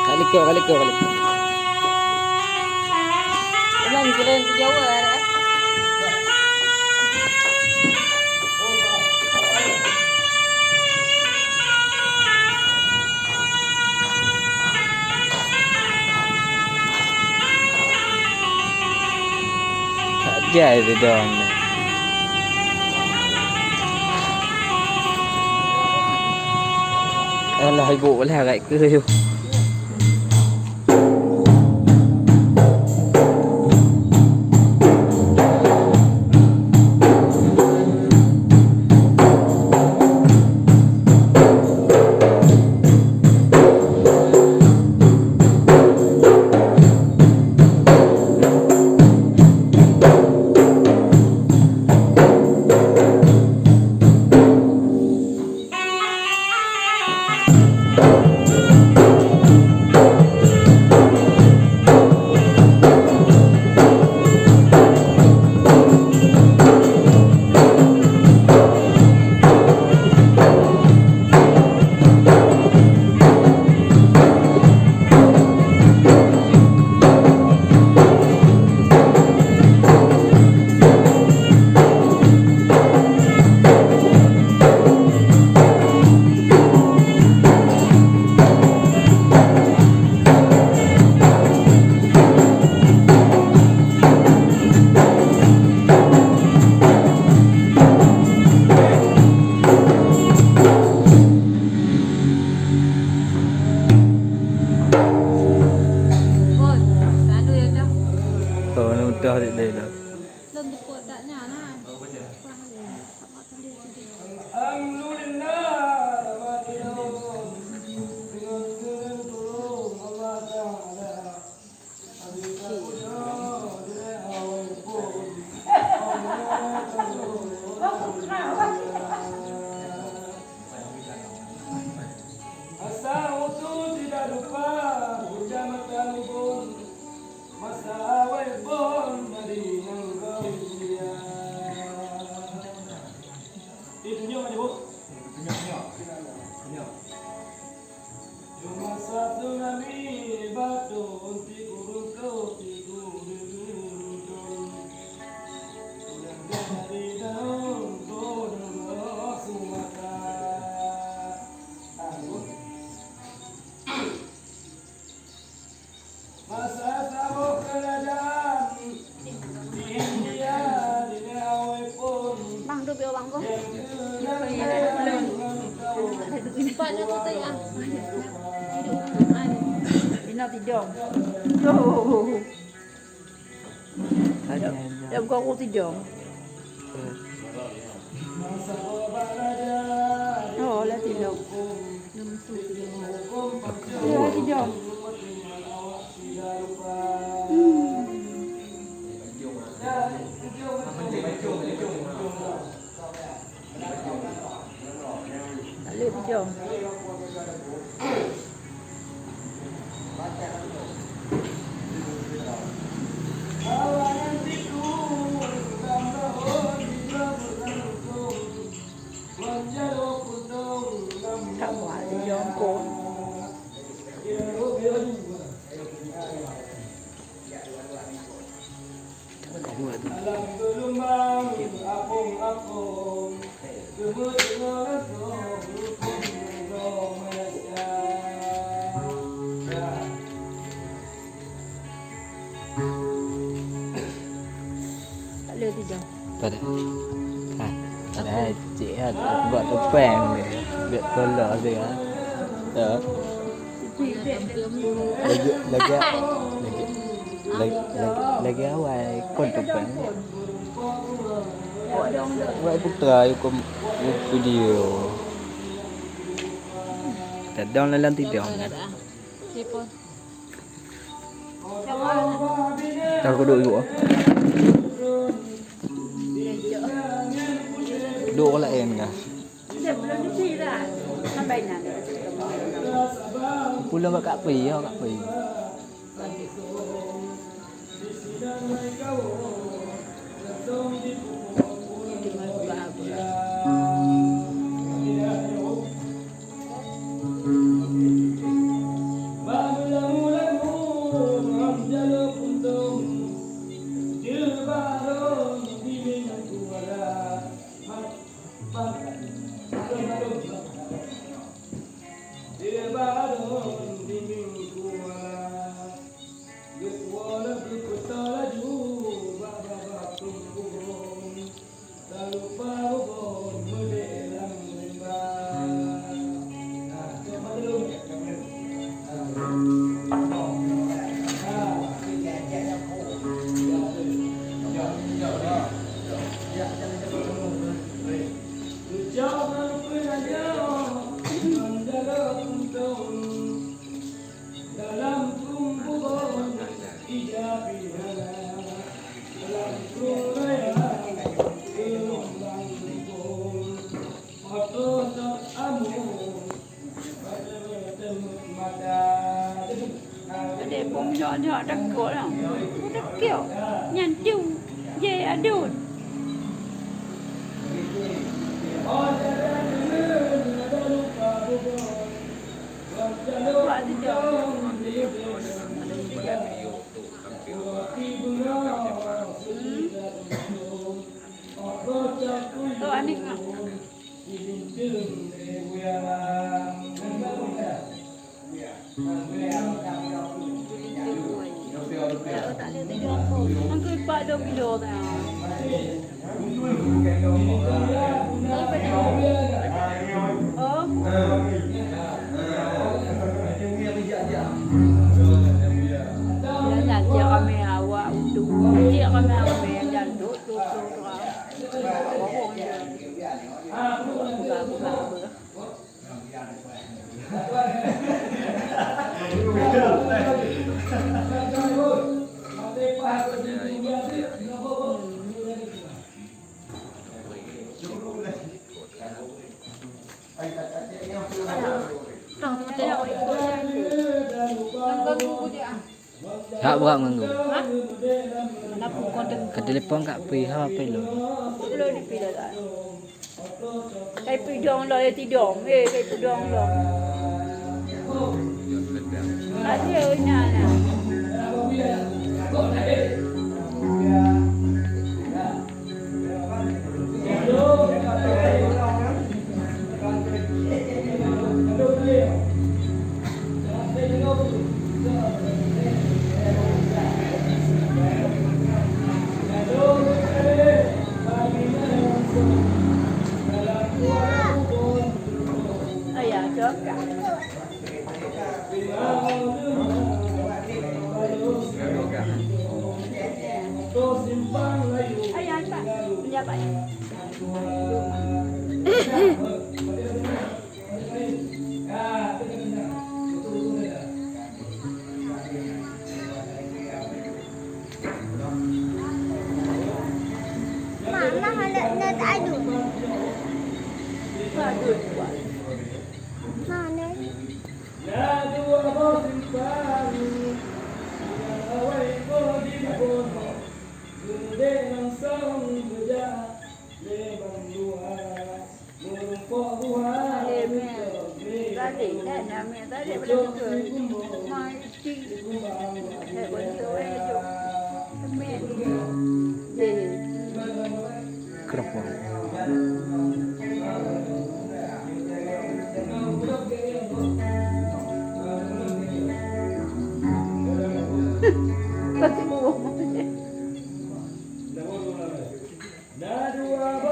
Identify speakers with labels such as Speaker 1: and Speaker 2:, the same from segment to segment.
Speaker 1: Balik ke, balik ke, balik ke.
Speaker 2: Emang kirain ke Jawa ada.
Speaker 1: Aja itu dong. Alah ibu lah kat ke tu. Udah đây là
Speaker 2: Lên được cuộn tại nhà này. Bang đưa biểu bang con. Bạn nó có tay à? Nó thì dong. Em có thì dong. Là thì dong. Là thì dong. Lihat hijau. Thằng quả thì giòn cồn. Lihat hijau.
Speaker 1: Tadi. Ada chị buat topeng ni. Biar kolor dia. Tak. Lagi awal kon topeng. Buat putra aku video. Tadang lalang tidak. Tahu kau duduk. Duduk lah en kah? Pulang kat Kak Pi, Kak Pi.
Speaker 2: Ada bom jauh-jauh dekat lah. Dekat. Nyantu. Je adun. Buat dia. Tu anik nak. Angku ipak 2 kilo dah. Oh. Jangan dia kami awak untuk dia kami dan duk. Buka.
Speaker 1: Tak buat manggu.
Speaker 2: Ha? Kenapa kau tengok?
Speaker 1: Ke telefon kat pi ha apa lo.
Speaker 2: Belum dipilih tak? Kai pidong lah dia tidur. Kai pidong lah. Ada ina. Ayah cakap. Ayah tak penjabat.
Speaker 3: Mana halaknya tak ada?
Speaker 2: Aduh.
Speaker 3: Mana?
Speaker 2: Tadi dah nama tadi belum tu. Mati. Betul itu.
Speaker 1: Kenapa?
Speaker 2: Pasti buang.
Speaker 3: Nak dimakan.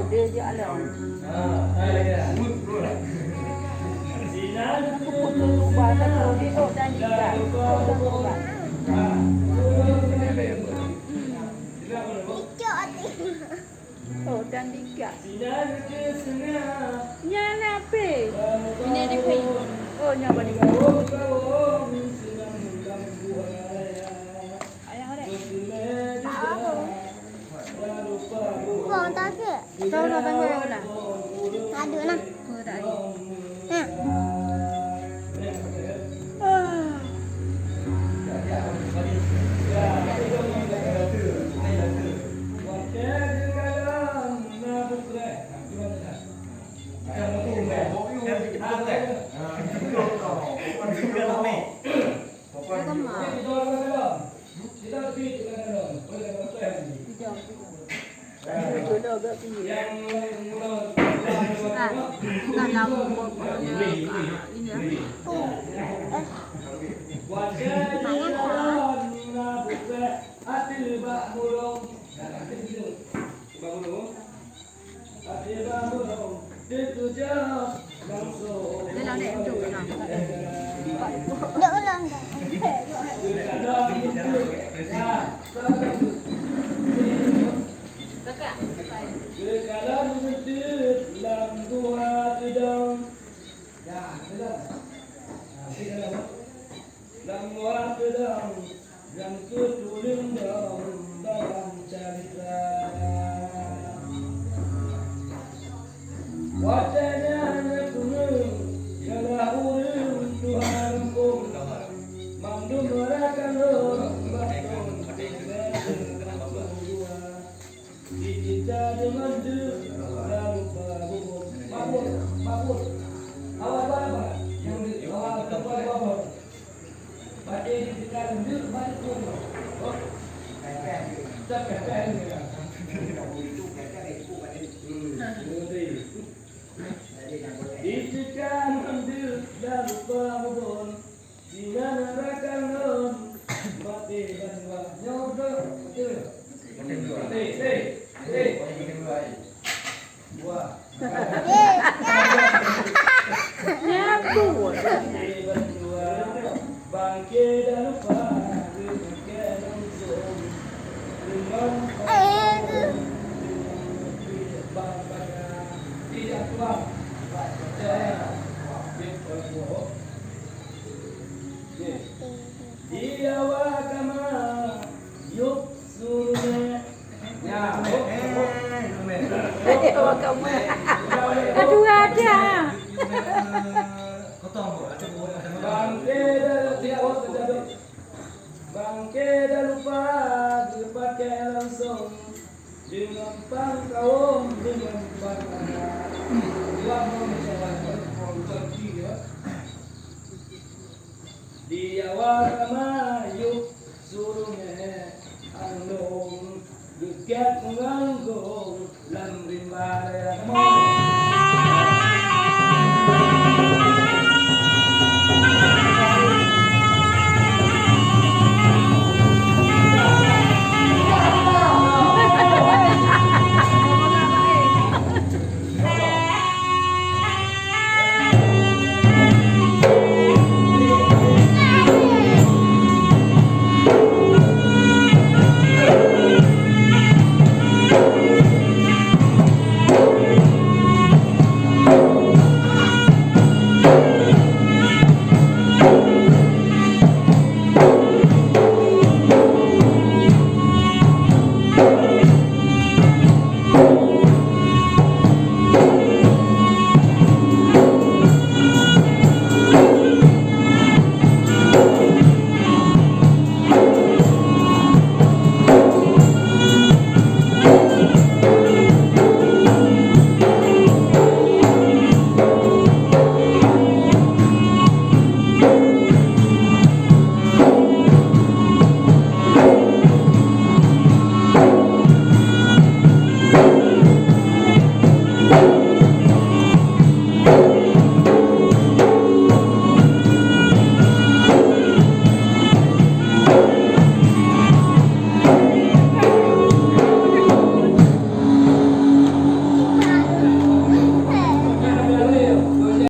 Speaker 2: Dia je alam. Aku putus rumah tak dia dan juga.
Speaker 3: Hijau hati.
Speaker 2: Oh dan tiga. Nyala apa?
Speaker 4: Ini ada kayu.
Speaker 2: Oh, nyawa di kayu. Ayah ada.
Speaker 3: Còn ta kia.
Speaker 2: Tahu nak tanya yang mana?
Speaker 3: Ada nah.
Speaker 2: Oh, tak ada.
Speaker 3: Nah.
Speaker 2: Jodoh agak tinggi.
Speaker 4: Nak lama buat ini. Đây là để em chụp nào.
Speaker 3: Đỡ lên rồi.
Speaker 5: Yang ketulis dalam cerita wajahnya kuning galah uring Tuhan kum mandu mereka orang batong kita dengan lalu babur awal apa yang awal babur pada di dalam bil balik pun oh tak kayak ni kan Ikan ambil dan babur di mana rakan mati dan nyoba wah
Speaker 2: Nyambung.
Speaker 5: bangke dan lupa bangke langsung dengan tidak kuat dia wakama yuk suruhnya
Speaker 2: Ayah kamu. Aduh ada.
Speaker 5: bangke dan lupa dipakai langsung dengan pangkaum dengan pangkaum dia wakama yuk suruhnya andong dekat menganggung lam rimba